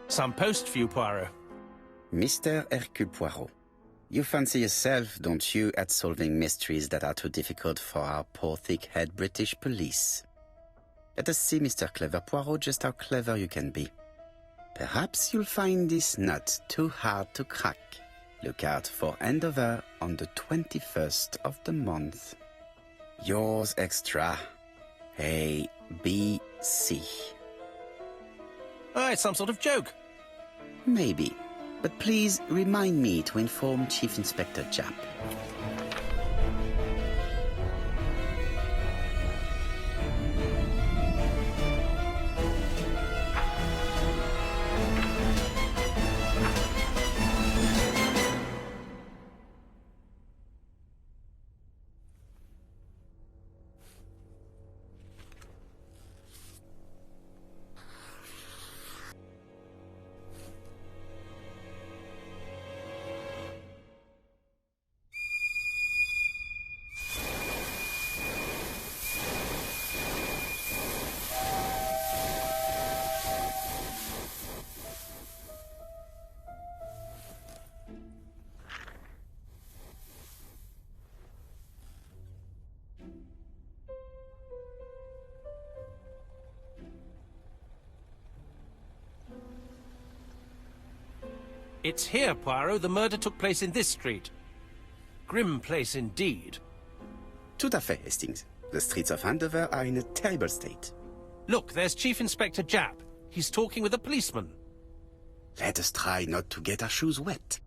Some post for you, Poirot. Mr. Hercule Poirot, you fancy yourself, don't you, at solving mysteries that are too difficult for our poor thick-head British police. Let us see, Mr. Clever Poirot, just how clever you can be. Perhaps you'll find this nut too hard to crack. Look out for handover on the 21st of the month. Yours extra, A, B, C. Oh, it's some sort of joke. Maybe, but please remind me to inform Chief Inspector Japp. It's here, Poirot. The murder took place in this street. Grim place indeed. Tout à fait, Hastings. The streets of Andover are in a terrible state. Look, there's Chief Inspector Japp. He's talking with a policeman. Let us try not to get our shoes wet.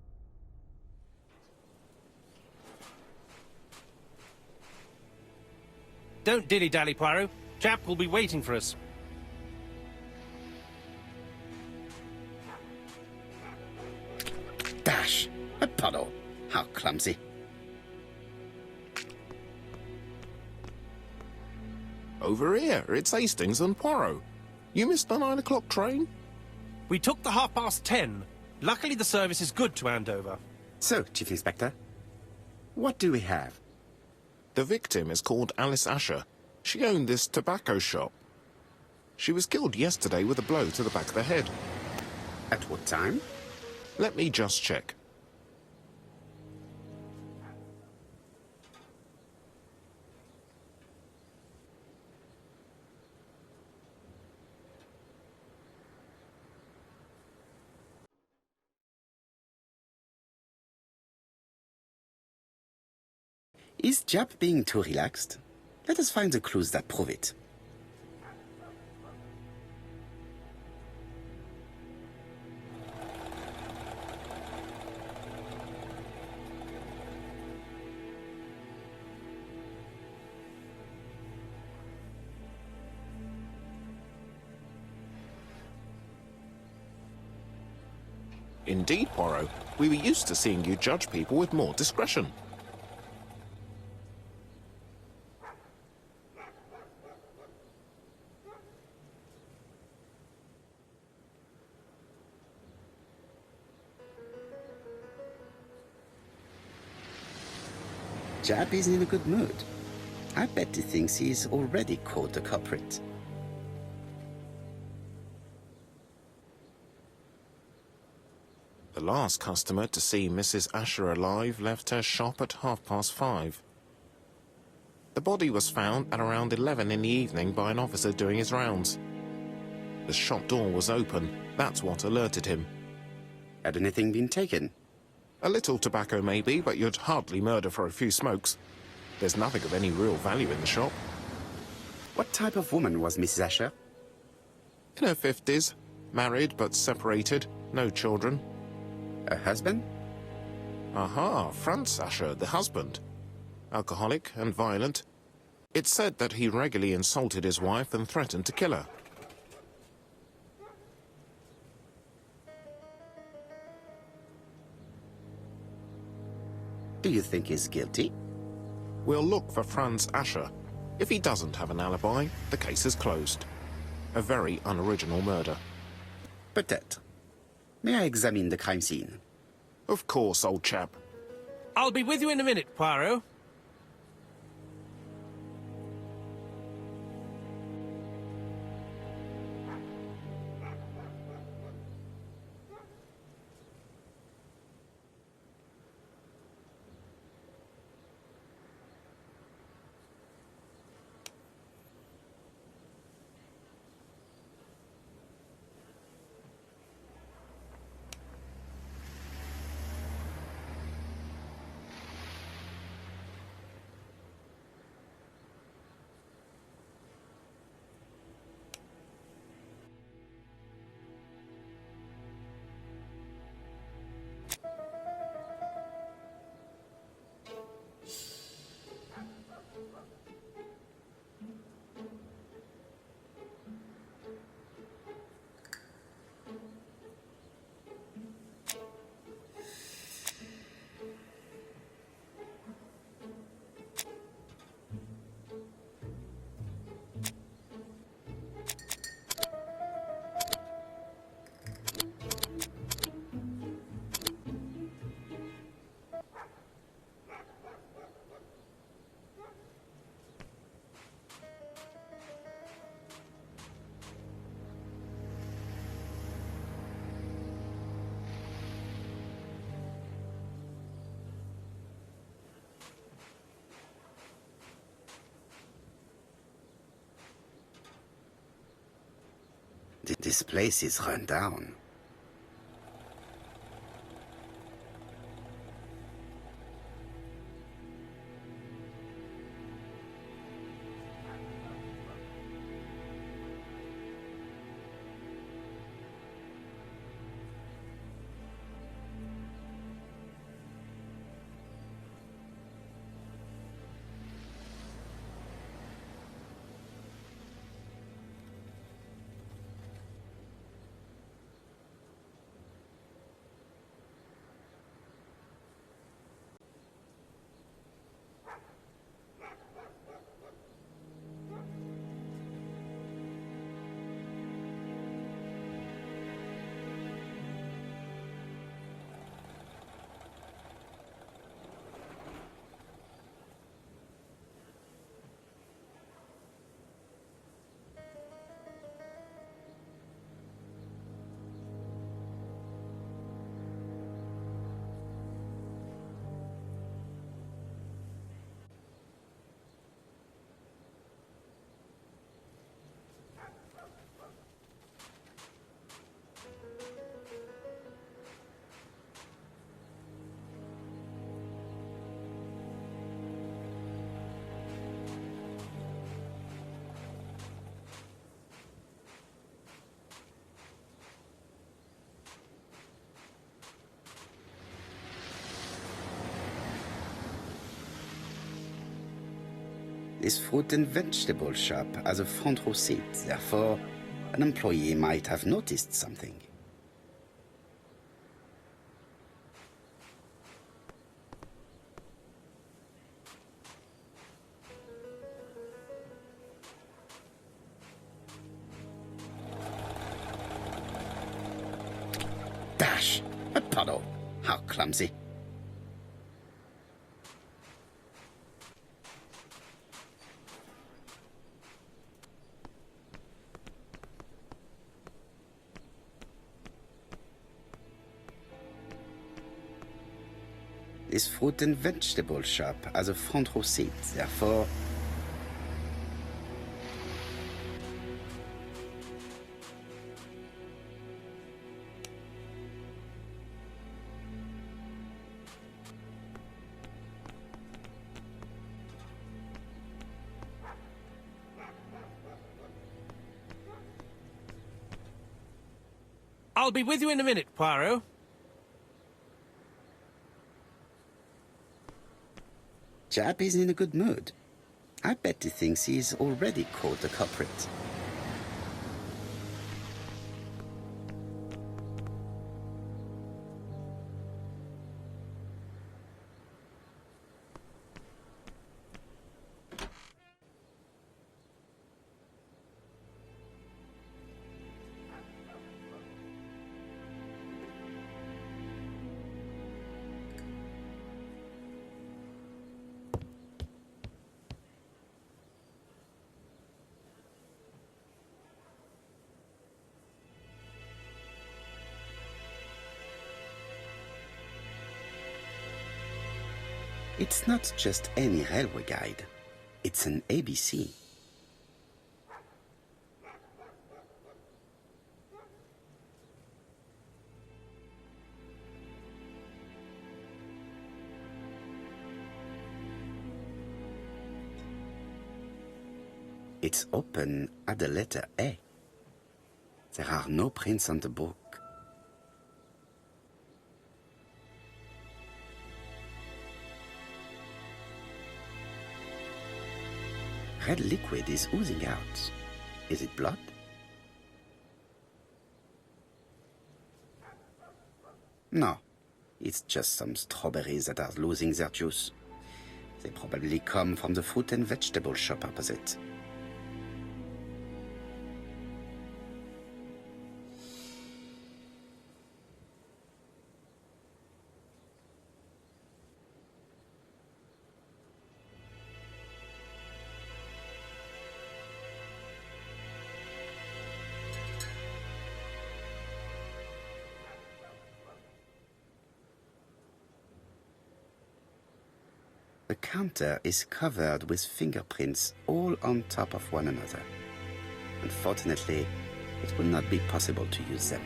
Don't dilly-dally, Poirot. Japp will be waiting for us. Dash! A puddle. How clumsy. Over here, it's Hastings and Poirot. You missed the 9 o'clock train? We took the 10:30. Luckily, the service is good to Andover. So, Chief Inspector, what do we have? The victim is called Alice Asher. She owned this tobacco shop. She was killed yesterday with a blow to the back of the head. At what time? Let me just check. Is Japp being too relaxed? Let us find the clues that prove it. Indeed, Poirot. We were used to seeing you judge people with more discretion. Japp is in a good mood. I bet he thinks he's already caught the culprit. The last customer to see Mrs. Asher alive left her shop at 5:30. The body was found at around 11 in the evening by an officer doing his rounds. The shop door was open. That's what alerted him. Had anything been taken? A little tobacco maybe, but you'd hardly murder for a few smokes. There's nothing of any real value in the shop. What type of woman was Mrs. Asher? In her 50s, married but separated, no children. Her husband? Aha, Franz Asher, the husband. Alcoholic and violent. It's said that he regularly insulted his wife and threatened to kill her. Do you think he's guilty? We'll look for Franz Asher. If he doesn't have an alibi, the case is closed. A very unoriginal murder. Peut-être. May I examine the crime scene? Of course, old chap. I'll be with you in a minute, Poirot. This place is run down. This fruit and vegetable shop has a front row seat, therefore an employee might have noticed something. Dash! A puddle! How clumsy! This fruit and vegetable shop has a front row seat, therefore... I'll be with you in a minute, Poirot. Chap is in a good mood. I bet he thinks he's already caught the culprit. It's not just any railway guide. It's an ABC. It's open at the letter A. There are no prints on the book. Red liquid is oozing out. Is it blood? No, it's just some strawberries that are losing their juice. They probably come from the fruit and vegetable shop opposite. The counter is covered with fingerprints all on top of one another. Unfortunately, it will not be possible to use them.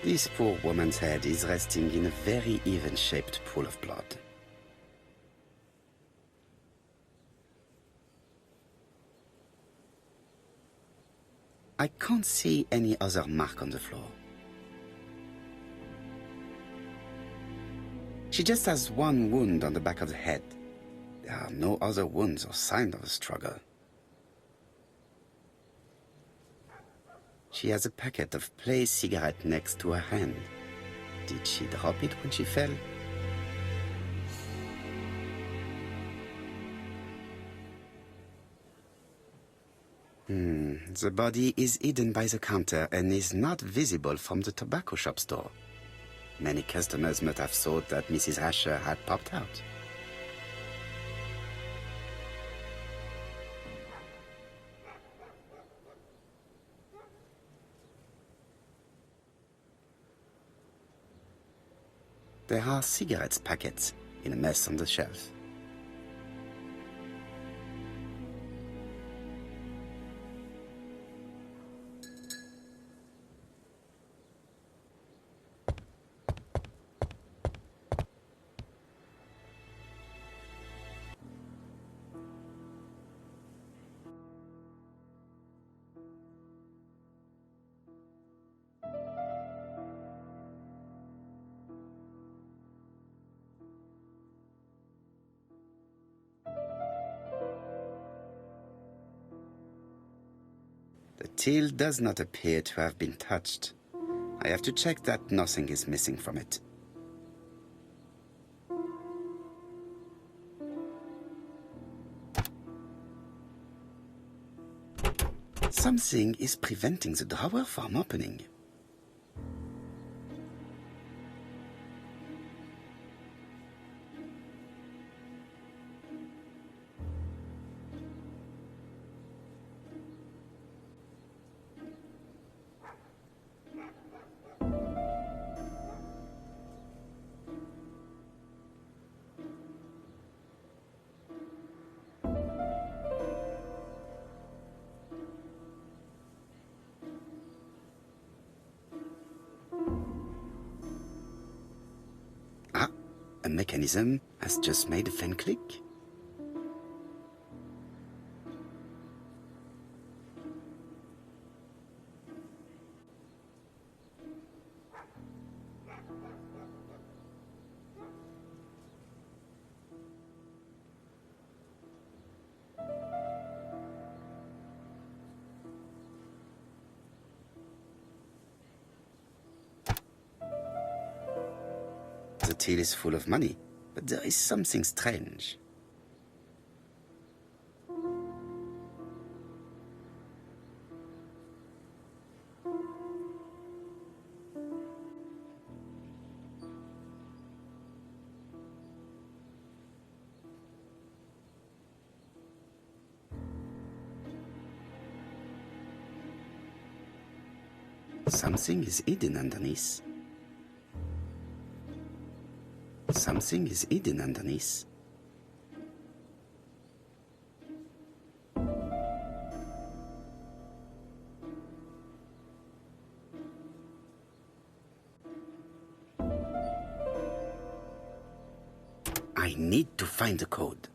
This poor woman's head is resting in a very even-shaped pool of blood. I can't see any other mark on the floor. She just has one wound on the back of the head. There are no other wounds or signs of a struggle. She has a packet of Play cigarette next to her hand. Did she drop it when she fell? The body is hidden by the counter and is not visible from the tobacco shop store. Many customers must have thought that Mrs. Asher had popped out. There are cigarettes packets in a mess on the shelf. The till does not appear to have been touched. I have to check that nothing is missing from it. Something is preventing the drawer from opening. A mechanism has just made a fan click. The till is full of money, but there is something strange. Something is hidden underneath. Something is hidden underneath. I need to find the code.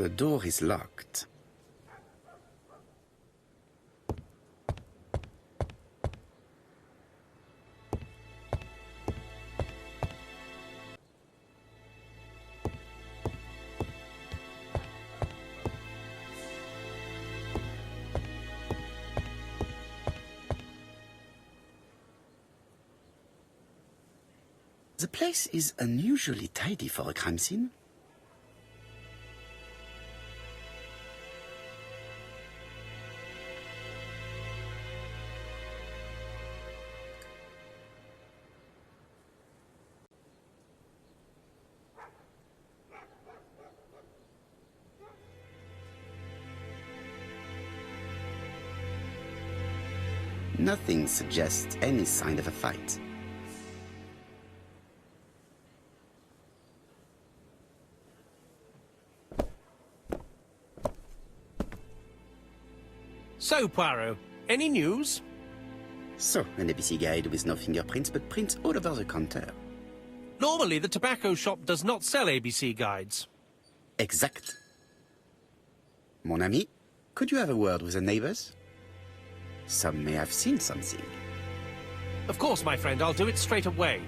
The door is locked. The place is unusually tidy for a crime scene. Nothing suggests any sign of a fight. So, Poirot, any news? So, an ABC guide with no fingerprints but prints all over the counter. Normally, the tobacco shop does not sell ABC guides. Exact. Mon ami, could you have a word with the neighbors? Some may have seen something. Of course, my friend, I'll do it straight away.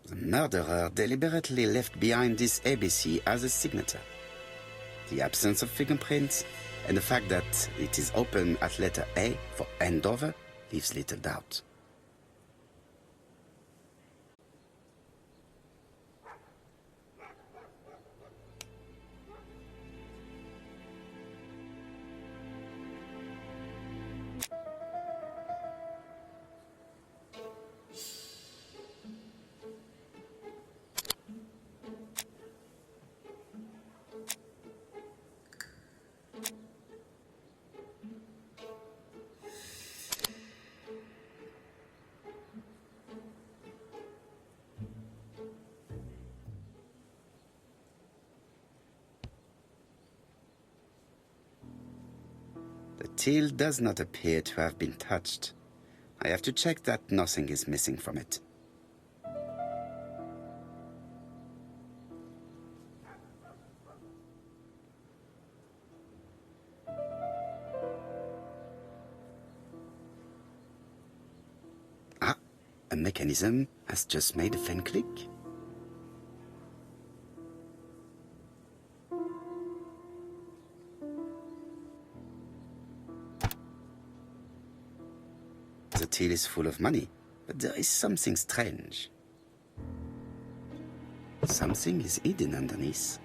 The murderer deliberately left behind this ABC as a signature. The absence of fingerprints and the fact that it is open at letter A for Andover leaves little doubt. The till does not appear to have been touched. I have to check that nothing is missing from it. Ah, a mechanism has just made a faint click. The till is full of money, but there is something strange. Something is hidden underneath.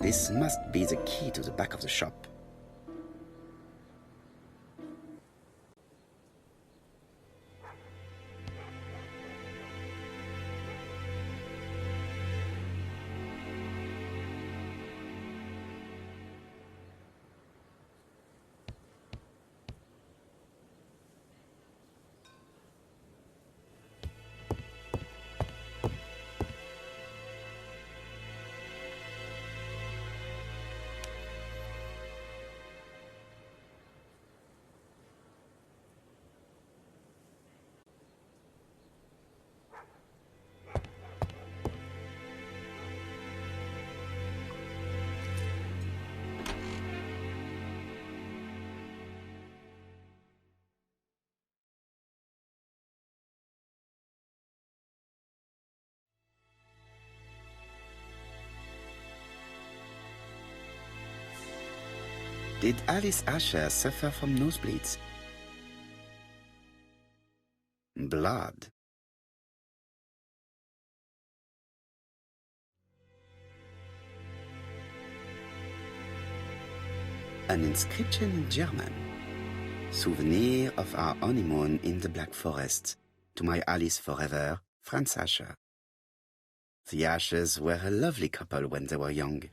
This must be the key to the back of the shop. Did Alice Asher suffer from nosebleeds? Blood. An inscription in German. Souvenir of our honeymoon in the Black Forest. To my Alice forever, Franz Asher. The Ashers were a lovely couple when they were young.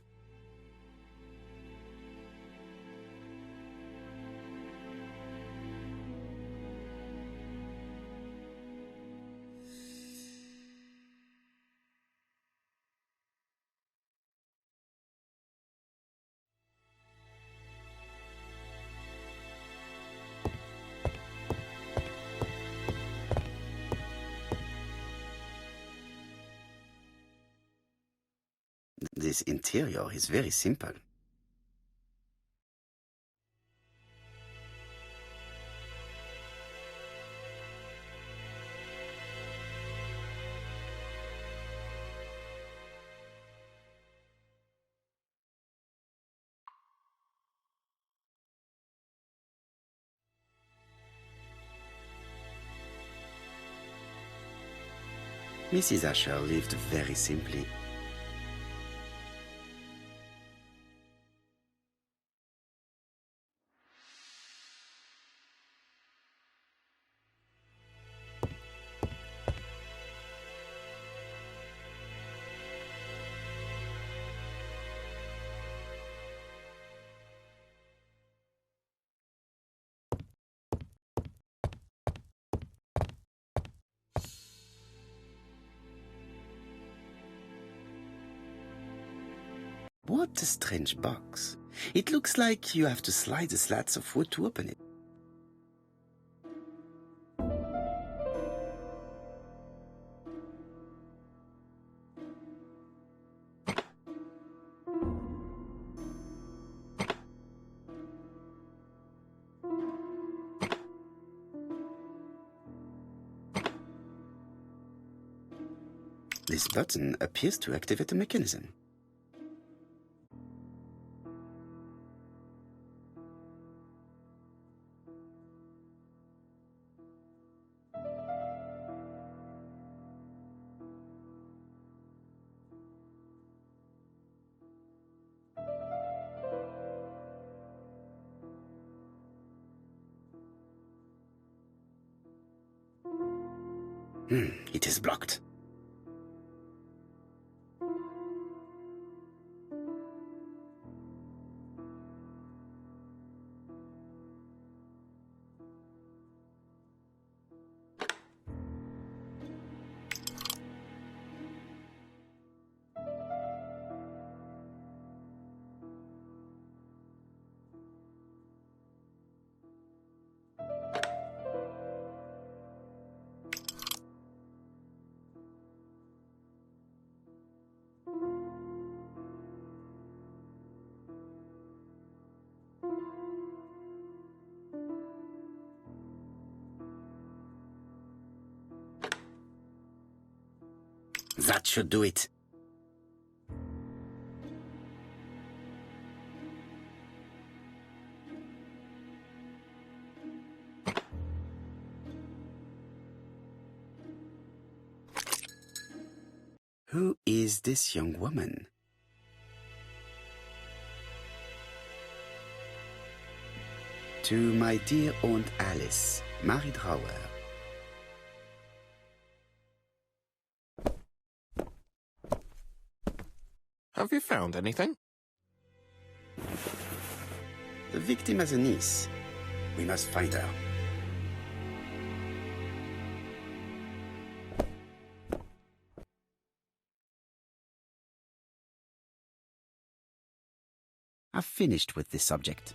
This interior is very simple. Mrs. Asher lived very simply. What a strange box. It looks like you have to slide the slats of wood to open it. This button appears to activate a mechanism. It is blocked. That should do it. Who is this young woman? To my dear Aunt Alice, Marie Drower. Have you found anything? The victim has a niece. We must find her. I've finished with this subject.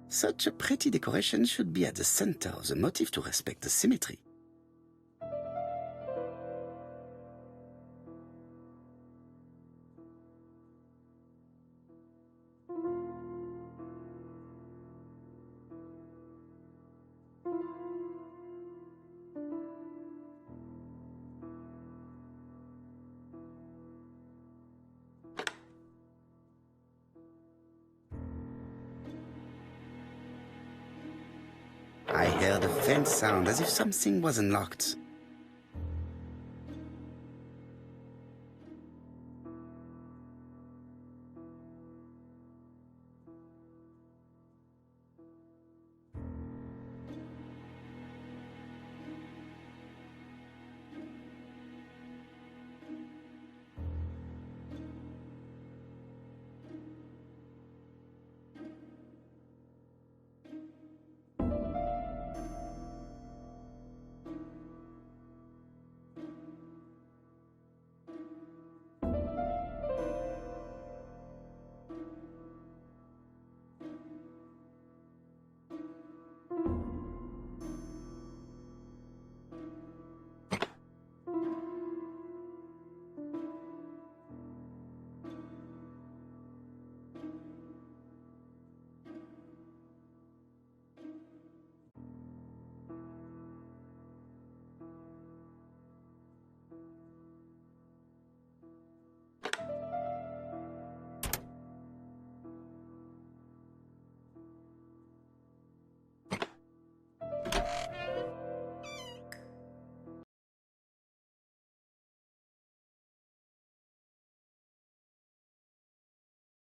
Such a pretty decoration should be at the center of the motif to respect the symmetry. I heard a faint sound as if something was unlocked.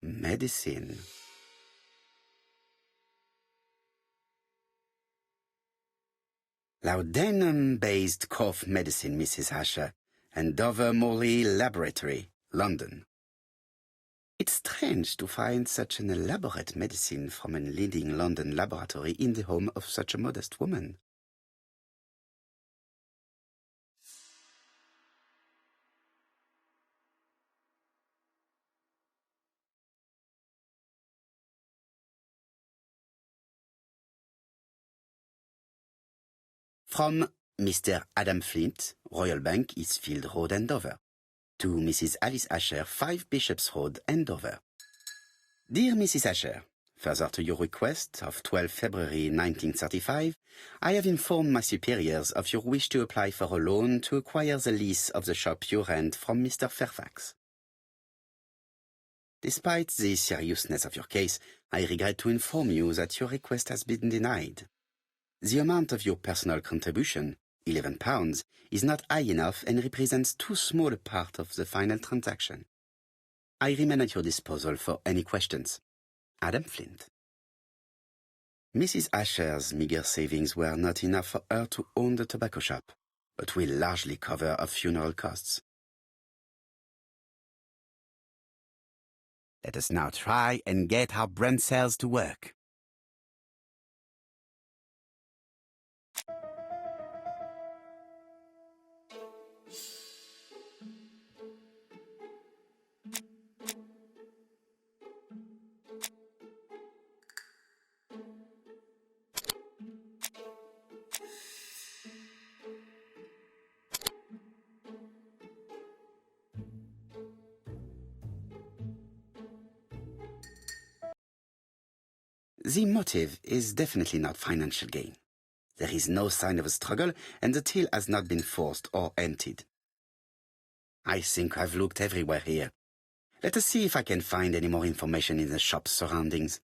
Medicine. Laudanum-based cough medicine, Mrs. Asher, and Dover Morley Laboratory, London. It's strange to find such an elaborate medicine from a leading London laboratory in the home of such a modest woman. From Mr. Adam Flint, Royal Bank, Eastfield Road, Andover. To Mrs. Alice Asher, 5 Bishops Road, Andover. Dear Mrs. Asher, further to your request of 12 February 1935, I have informed my superiors of your wish to apply for a loan to acquire the lease of the shop you rent from Mr. Fairfax. Despite the seriousness of your case, I regret to inform you that your request has been denied. The amount of your personal contribution, £11, is not high enough and represents too small a part of the final transaction. I remain at your disposal for any questions. Adam Flint. Mrs. Asher's meager savings were not enough for her to own the tobacco shop, but will largely cover her funeral costs. Let us now try and get our brain cells to work. The motive is definitely not financial gain. There is no sign of a struggle, and the till has not been forced or emptied. I think I've looked everywhere here. Let us see if I can find any more information in the shop's surroundings.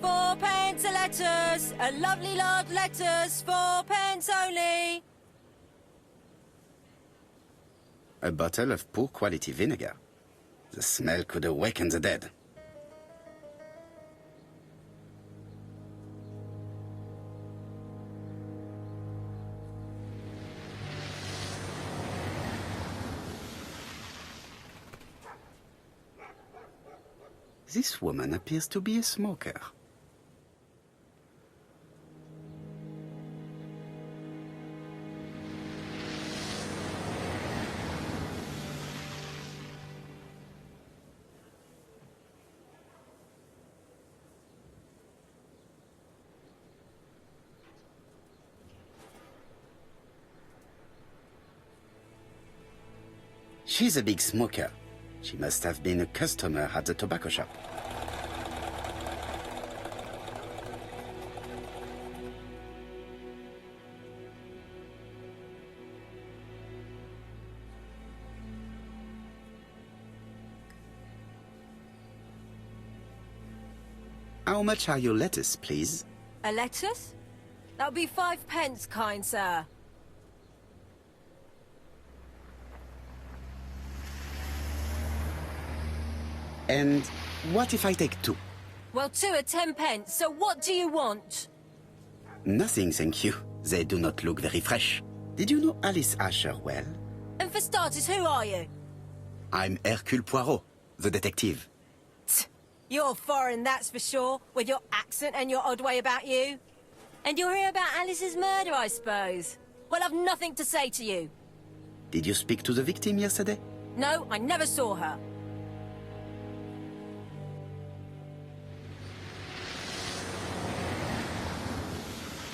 £4 a letters, a lovely lot letters, 4 pence only. A bottle of poor quality vinegar. The smell could awaken the dead. This woman appears to be a smoker. She's a big smoker. She must have been a customer at the tobacco shop. How much are your lettuce, please? A lettuce? That'll be 5 pence, kind sir. And what if I take 2? Well, 2 are 10 pence, so what do you want? Nothing, thank you. They do not look very fresh. Did you know Alice Asher well? And for starters, who are you? I'm Hercule Poirot, the detective. You're foreign, that's for sure, with your accent and your odd way about you. And you're here about Alice's murder, I suppose. Well, I've nothing to say to you. Did you speak to the victim yesterday? No, I never saw her.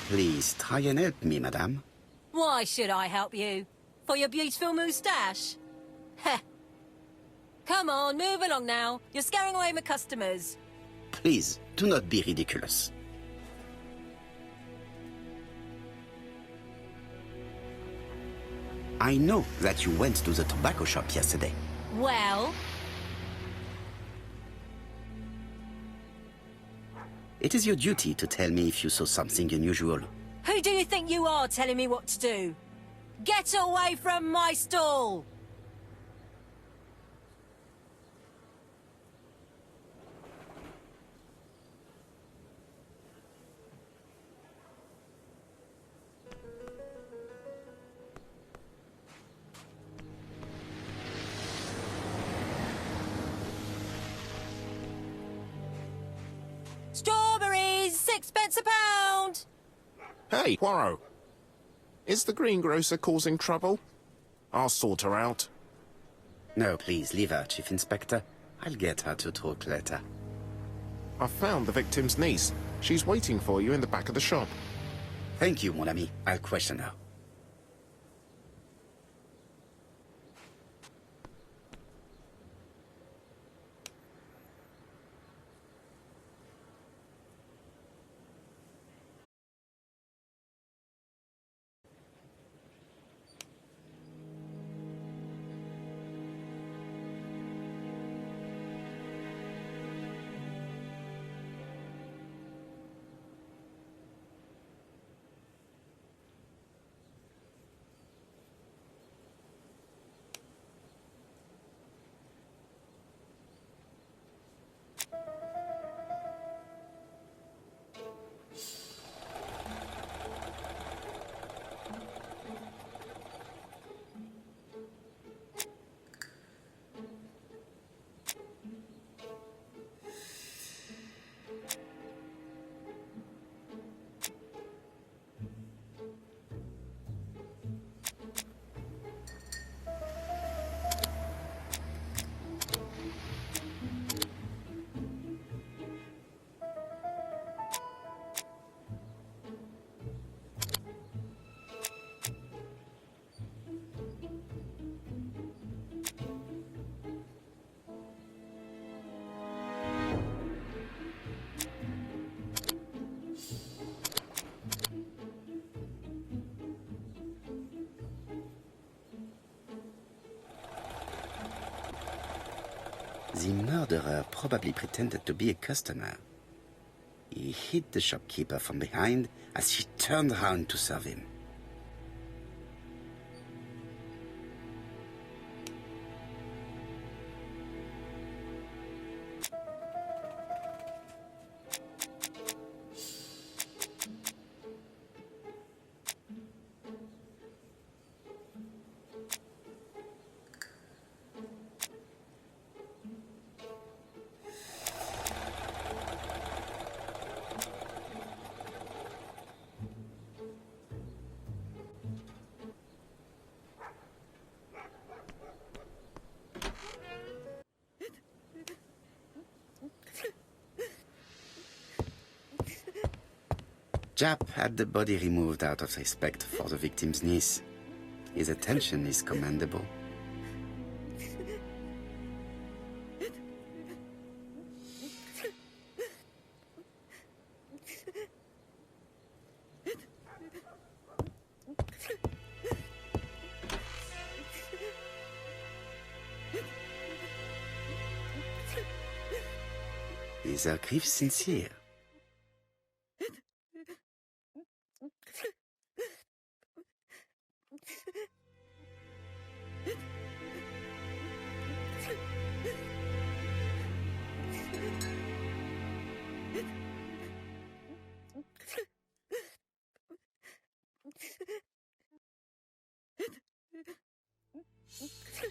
Please try and help me, madame. Why should I help you? For your beautiful moustache? Heh. Come on, move along now. You're scaring away my customers. Please, do not be ridiculous. I know that you went to the tobacco shop yesterday. Well? It is your duty to tell me if you saw something unusual. Who do you think you are telling me what to do? Get away from my stall! Strawberries, 6 pence a pound! Hey, Poirot. Is the greengrocer causing trouble? I'll sort her out. No, please, leave her, Chief Inspector. I'll get her to talk later. I found the victim's niece. She's waiting for you in the back of the shop. Thank you, mon ami. I'll question her. The murderer probably pretended to be a customer. He hit the shopkeeper from behind as she turned around to serve him. Jap had the body removed out of respect for the victim's niece. His attention is commendable. Is her grief sincere?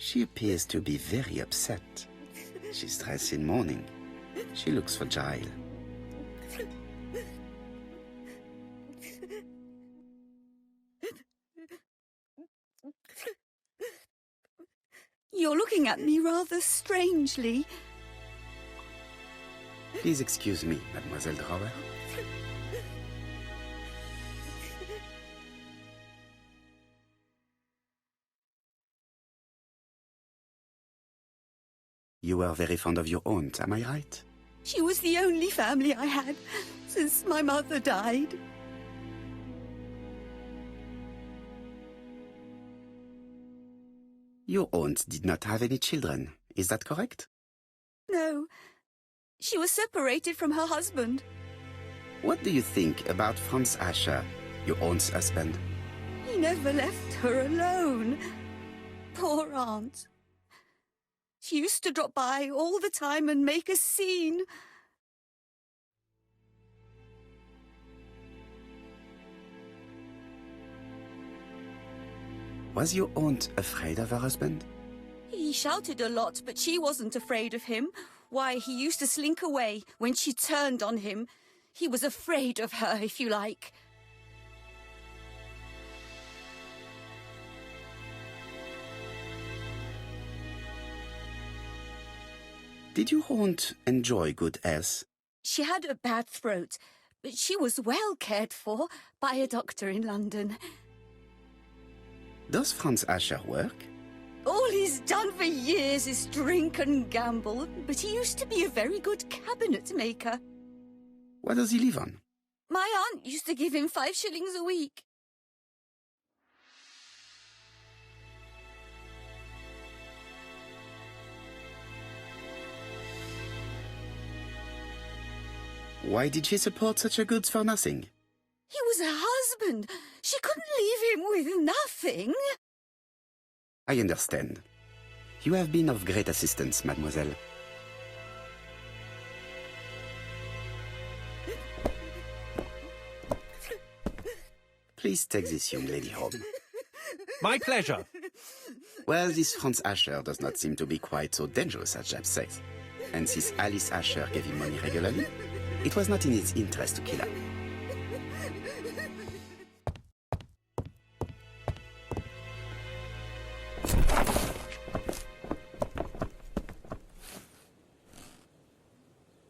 She appears to be very upset. She's dressed in mourning. She looks fragile. You're looking at me rather strangely. Please excuse me, Mademoiselle Drower. You were very fond of your aunt, am I right? She was the only family I had since my mother died. Your aunt did not have any children, is that correct? No, she was separated from her husband. What do you think about Franz Asher, your aunt's husband? He never left her alone. Poor aunt. She used to drop by all the time and make a scene. Was your aunt afraid of her husband? He shouted a lot, but she wasn't afraid of him. Why, he used to slink away when she turned on him. He was afraid of her, if you like. Did your aunt enjoy good health? She had a bad throat, but she was well cared for by a doctor in London. Does Franz Asher work? All he's done for years is drink and gamble, but he used to be a very good cabinet maker. What does he live on? My aunt used to give him 5 shillings a week. Why did she support such a goods for nothing? He was her husband. She couldn't leave him with nothing. I understand. You have been of great assistance, mademoiselle. Please take this young lady home. My pleasure. Well, this Franz Asher does not seem to be quite so dangerous as Jab says. And since Alice Asher gave him money regularly, it was not in his interest to kill her.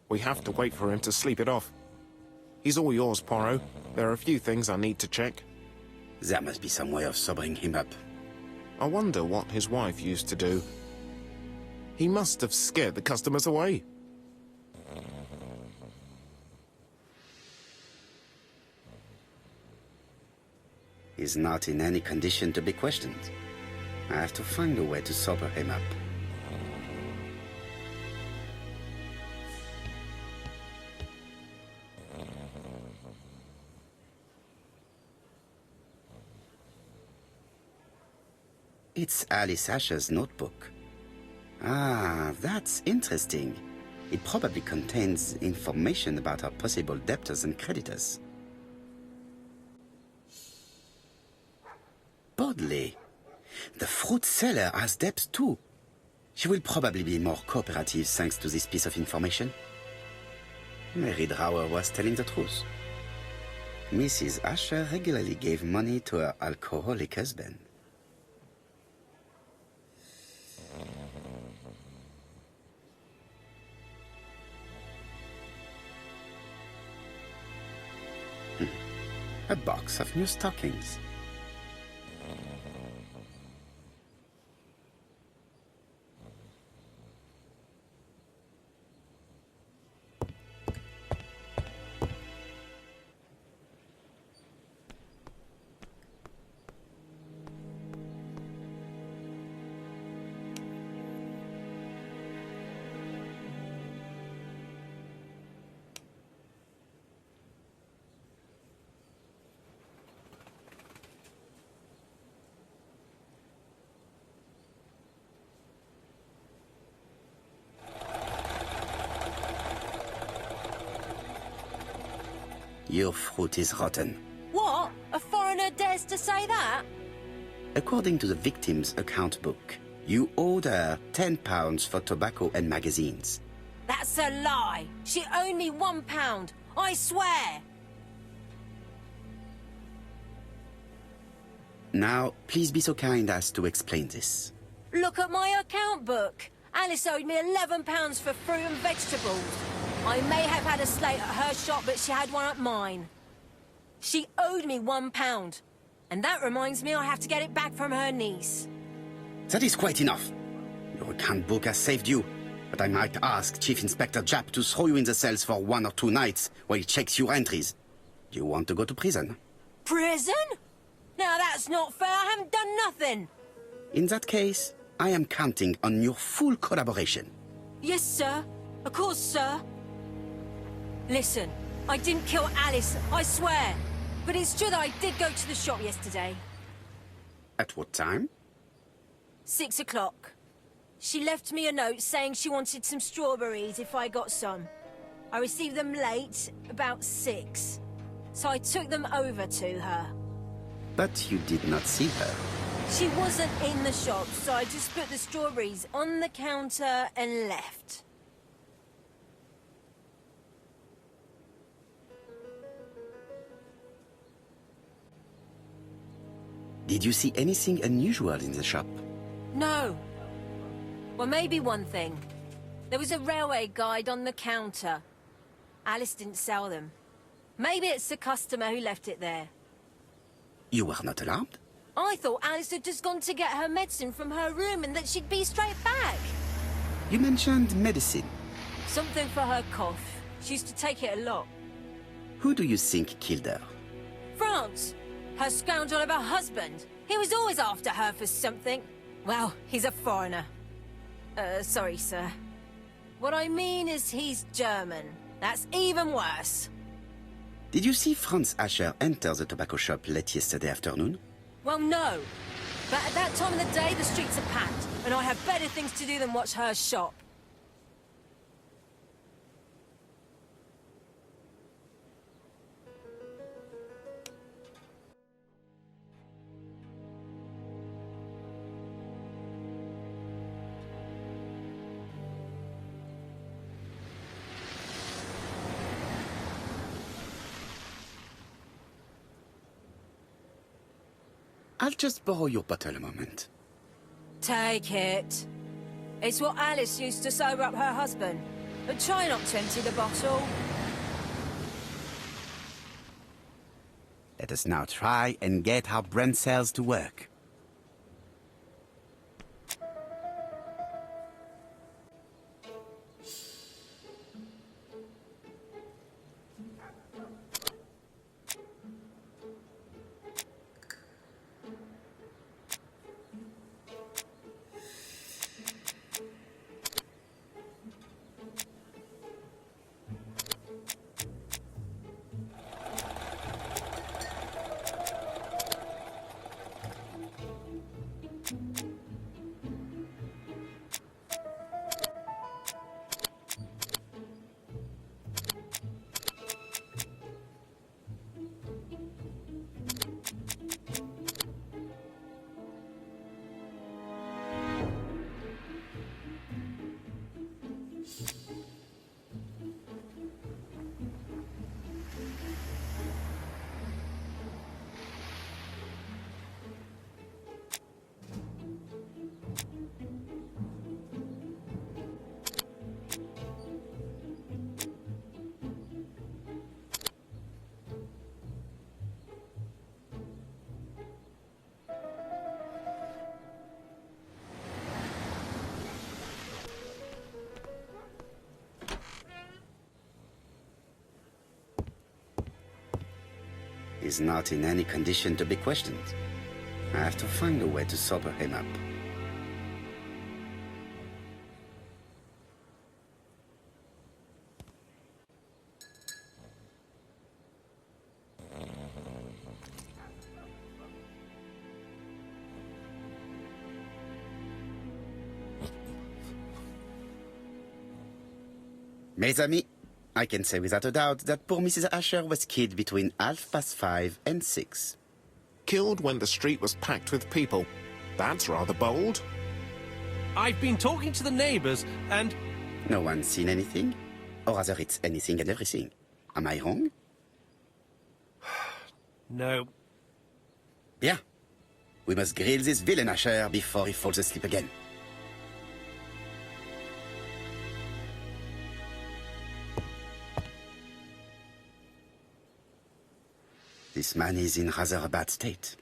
We have to wait for him to sleep it off. He's all yours, Poirot. There are a few things I need to check. There must be some way of sobering him up. I wonder what his wife used to do. He must have scared the customers away. He's not in any condition to be questioned. I have to find a way to sober him up. It's Alice Asher's notebook. Ah, that's interesting. It probably contains information about our possible debtors and creditors. Bodley. The fruit seller has debts too. She will probably be more cooperative thanks to this piece of information. Mary Drower was telling the truth. Mrs. Asher regularly gave money to her alcoholic husband. A box of new stockings. Your fruit is rotten. What? A foreigner dares to say that? According to the victim's account book, You owed her £10 for tobacco and magazines. That's a lie. She owed me £1. I swear. Now, please be so kind as to explain this. Look at my account book. Alice owed me £11 for fruit and vegetables. I may have had a slate at her shop, but she had one at mine. She owed me £1. And that reminds me I have to get it back from her niece. That is quite enough. Your account book has saved you, but I might ask Chief Inspector Japp to throw you in the cells for 1 or 2 nights while he checks your entries. Do you want to go to prison? Prison? Now that's not fair. I haven't done nothing. In that case, I am counting on your full collaboration. Yes, sir. Of course, sir. Listen, I didn't kill Alice, I swear. But it's true that I did go to the shop yesterday. At what time? 6 o'clock. She left me a note saying she wanted some strawberries if I got some. I received them late, about 6. So I took them over to her. But you did not see her. She wasn't in the shop, so I just put the strawberries on the counter and left. Did you see anything unusual in the shop? No. Well, maybe one thing. There was a railway guide on the counter. Alice didn't sell them. Maybe it's the customer who left it there. You were not alarmed? I thought Alice had just gone to get her medicine from her room and that she'd be straight back. You mentioned medicine. Something for her cough. She used to take it a lot. Who do you think killed her? France. Her scoundrel of a husband. He was always after her for something. Well, he's a foreigner. Sorry, sir. What I mean is he's German. That's even worse. Did you see Franz Asher enter the tobacco shop late yesterday afternoon? Well, no. But at that time of the day, the streets are packed, and I have better things to do than watch her shop. I'll just borrow your bottle a moment. Take it. It's what Alice used to sober up her husband. But try not to empty the bottle. Let us now try and get our brain cells to work. He's not in any condition to be questioned. I have to find a way to sober him up. Mes amis, I can say without a doubt that poor Mrs. Asher was killed between 5:30 and 6. Killed when the street was packed with people. That's rather bold. I've been talking to the neighbors, and... No one's seen anything? Or rather, it's anything and everything. Am I wrong? No. Bien. We must grill this villain Asher before he falls asleep again. This man is in rather a bad state.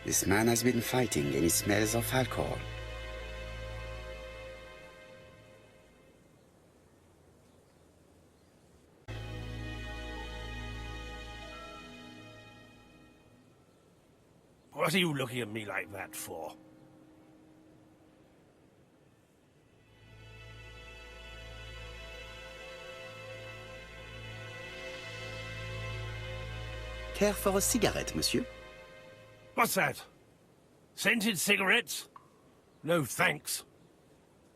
This man has been fighting and he smells of alcohol. What are you looking at me like that for? Care for a cigarette, monsieur? What's that? Scented cigarettes? No thanks.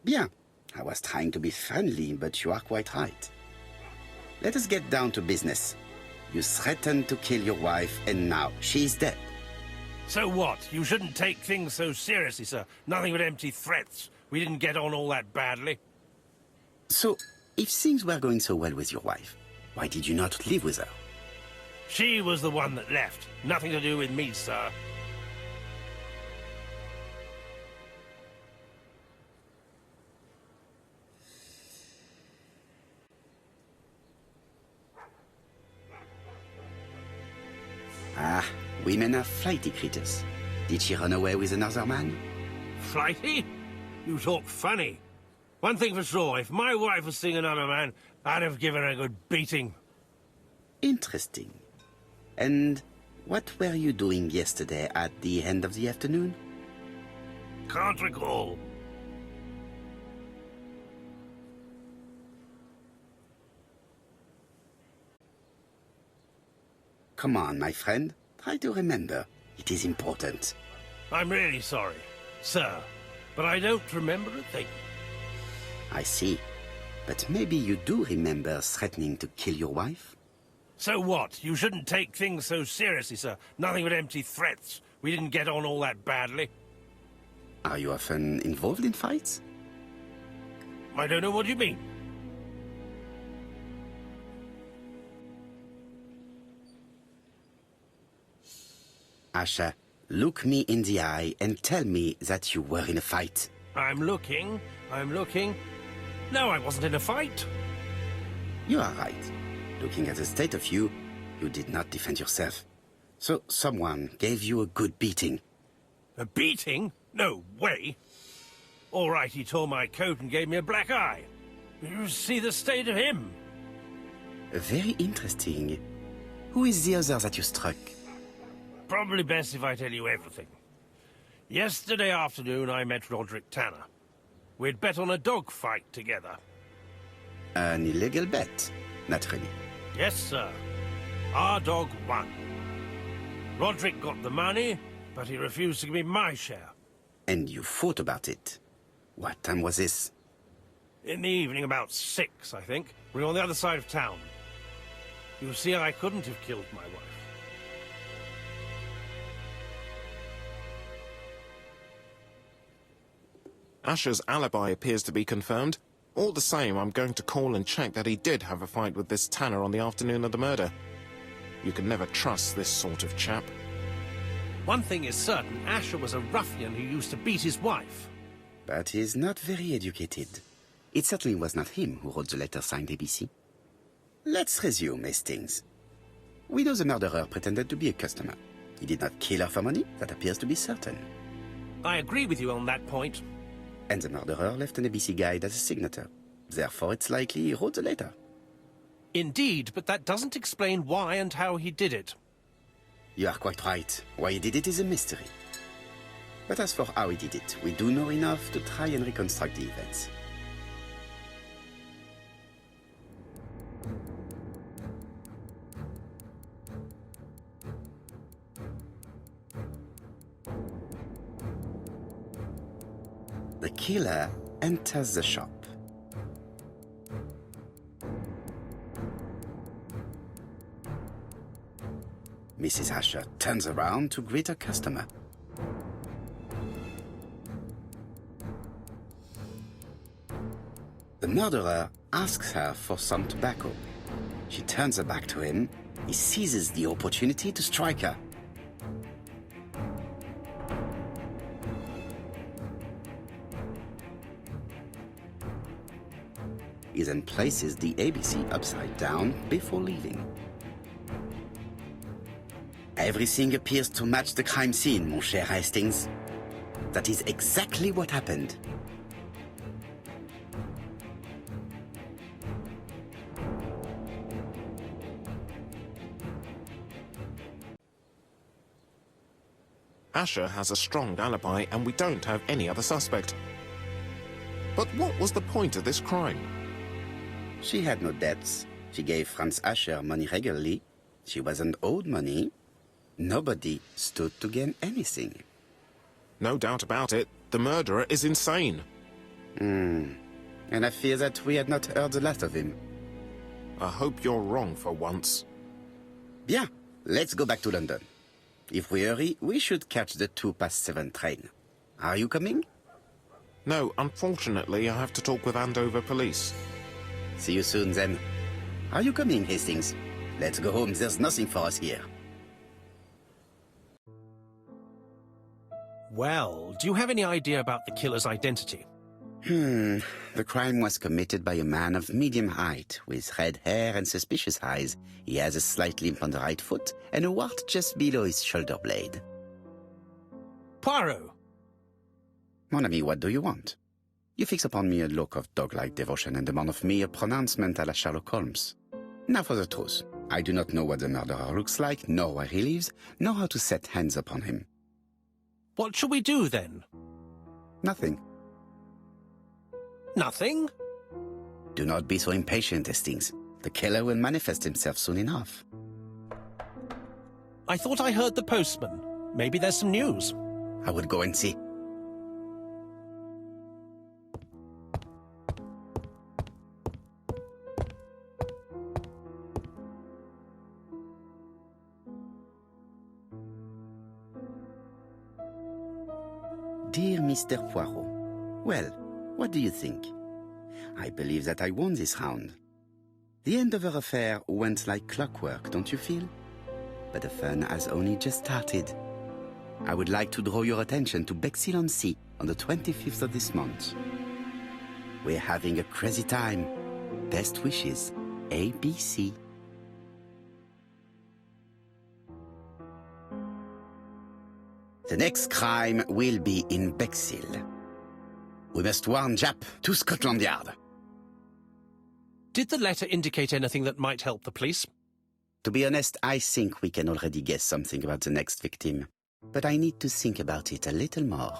Bien. I was trying to be friendly, but you are quite right. Let us get down to business. You threatened to kill your wife, and now she is dead. So what? You shouldn't take things so seriously, sir. Nothing but empty threats. We didn't get on all that badly. So, if things were going so well with your wife, why did you not live with her? She was the one that left. Nothing to do with me, sir. Ah, women are flighty creatures. Did she run away with another man? Flighty? You talk funny. One thing for sure, if my wife was seeing another man, I'd have given her a good beating. Interesting. And what were you doing yesterday at the end of the afternoon? Can't recall. Come on, my friend. Try to remember. It is important. I'm really sorry, sir, but I don't remember a thing. I see. But maybe you do remember threatening to kill your wife? So what? You shouldn't take things so seriously, sir. Nothing but empty threats. We didn't get on all that badly. Are you often involved in fights? I don't know what you mean. Asha, look me in the eye and tell me that you were in a fight. I'm looking. No, I wasn't in a fight. You are right. Looking at the state of you, you did not defend yourself. So someone gave you a good beating. A beating? No way. All right, he tore my coat and gave me a black eye. You see the state of him? Very interesting. Who is the other that you struck? Probably best if I tell you everything. Yesterday afternoon, I met Roderick Tanner. We'd bet on a dog fight together. An illegal bet, naturally. Yes, sir. Our dog won. Roderick got the money, but he refused to give me my share. And you fought about it. What time was this? In the evening, about 6, I think. We were on the other side of town. You see, I couldn't have killed my wife. Asher's alibi appears to be confirmed. All the same, I'm going to call and check that he did have a fight with this Tanner on the afternoon of the murder. You can never trust this sort of chap. One thing is certain, Asher was a ruffian who used to beat his wife. But he is not very educated. It certainly was not him who wrote the letter signed ABC. Let's resume, Hastings. We know the murderer pretended to be a customer. He did not kill her for money, that appears to be certain. I agree with you on that point. And the murderer left an ABC guide as a signature. Therefore, it's likely he wrote the letter. Indeed, but that doesn't explain why and how he did it. You are quite right. Why he did it is a mystery. But as for how he did it, we do know enough to try and reconstruct the events. The killer enters the shop. Mrs. Asher turns around to greet her customer. The murderer asks her for some tobacco. She turns her back to him. He seizes the opportunity to strike her. He then places the ABC upside down before leaving. Everything appears to match the crime scene, mon cher Hastings. That is exactly what happened. Asher has a strong alibi and we don't have any other suspect. But what was the point of this crime? She had no debts. She gave Franz Asher money regularly. She wasn't owed money. Nobody stood to gain anything. No doubt about it, the murderer is insane. And I fear that we had not heard the last of him. I hope you're wrong for once. Bien, let's go back to London. If we hurry, we should catch the 7:02 train. Are you coming? No, unfortunately, I have to talk with Andover police. See you soon, then. Are you coming, Hastings? Let's go home. There's nothing for us here. Well, do you have any idea about the killer's identity? The crime was committed by a man of medium height, with red hair and suspicious eyes. He has a slight limp on the right foot and a wart just below his shoulder blade. Poirot! Mon ami, what do you want? You fix upon me a look of dog-like devotion and demand of me a pronouncement à la Sherlock Holmes. Now for the truth. I do not know what the murderer looks like, nor where he lives, nor how to set hands upon him. What shall we do, then? Nothing. Nothing? Do not be so impatient, Hastings. The killer will manifest himself soon enough. I thought I heard the postman. Maybe there's some news. I will go and see. Dear Mr. Poirot, well, what do you think? I believe that I won this round. The end of our affair went like clockwork, don't you feel? But the fun has only just started. I would like to draw your attention to Bexhill-on-Sea on the 25th of this month. We're having a crazy time. Best wishes, ABC. The next crime will be in Bexhill. We must warn Jap to Scotland Yard. Did the letter indicate anything that might help the police? To be honest, I think we can already guess something about the next victim. But I need to think about it a little more.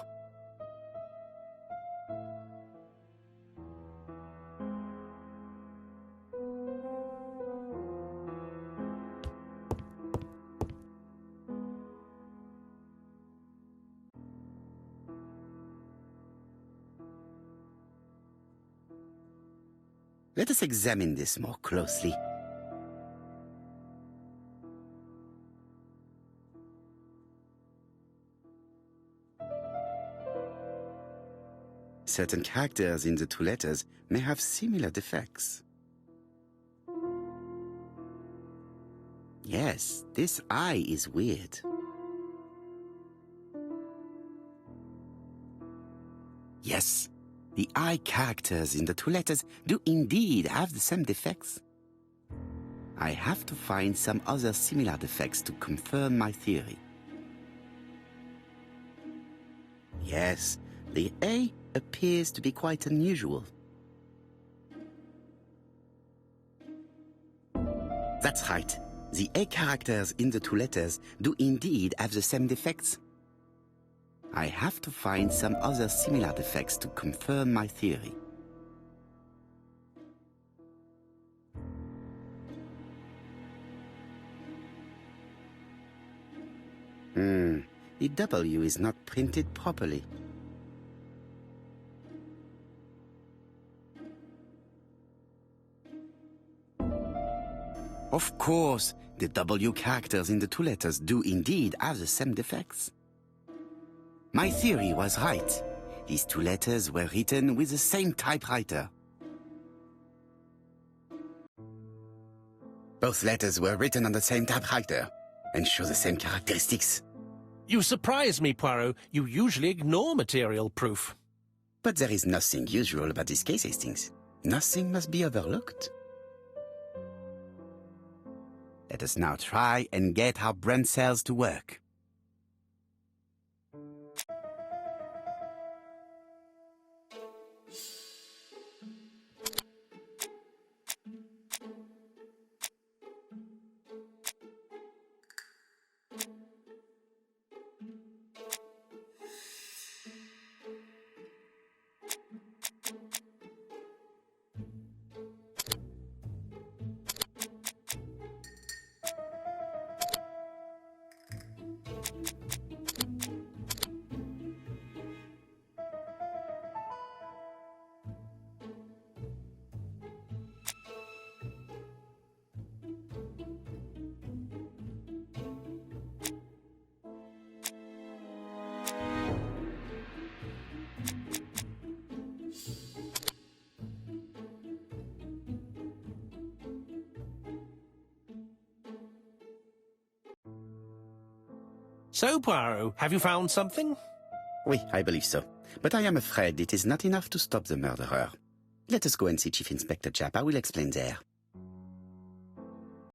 Let us examine this more closely. Certain characters in the two letters may have similar defects. Yes, this I is weird. Yes, the I characters in the two letters do indeed have the same defects. I have to find some other similar defects to confirm my theory. Yes, the A appears to be quite unusual. That's right. The A characters in the two letters do indeed have the same defects. I have to find some other similar defects to confirm my theory. The W is not printed properly. Of course, the W characters in the two letters do indeed have the same defects. My theory was right. These two letters were written with the same typewriter. Both letters were written on the same typewriter and show the same characteristics. You surprise me, Poirot. You usually ignore material proof. But there is nothing usual about this case, Hastings. Nothing must be overlooked. Let us now try and get our brain cells to work. So, Poirot, have you found something? Oui, I believe so. But I am afraid it is not enough to stop the murderer. Let us go and see Chief Inspector Japp. I will explain there.